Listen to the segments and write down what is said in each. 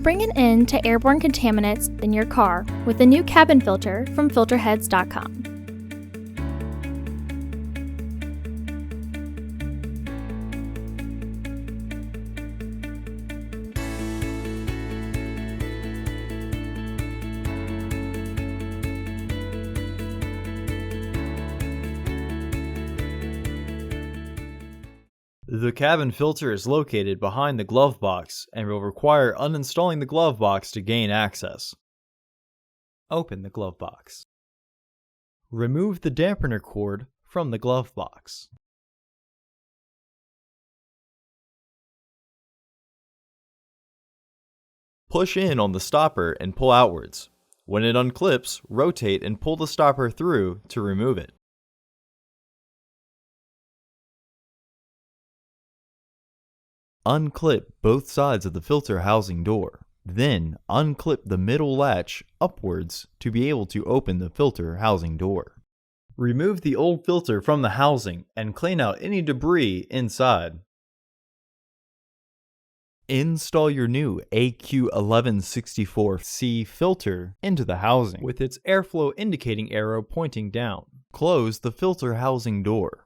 Bring an end to airborne contaminants in your car with the new cabin filter from Filterheads.com. The cabin filter is located behind the glove box and will require uninstalling the glove box to gain access. Open the glove box. Remove the dampener cord from the glove box. Push in on the stopper and pull outwards. When it unclips, rotate and pull the stopper through to remove it. Unclip both sides of the filter housing door. Then unclip the middle latch upwards to be able to open the filter housing door. Remove the old filter from the housing and clean out any debris inside. Install your new AQ1164C filter into the housing with its airflow indicating arrow pointing down. Close the filter housing door.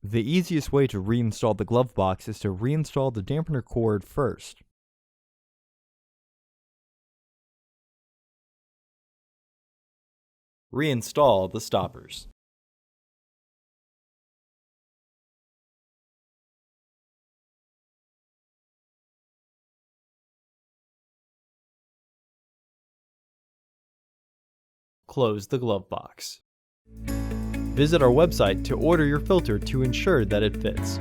The easiest way to reinstall the glove box is to reinstall the dampener cord first. Reinstall the stoppers. Close the glove box. Visit our website to order your filter to ensure that it fits.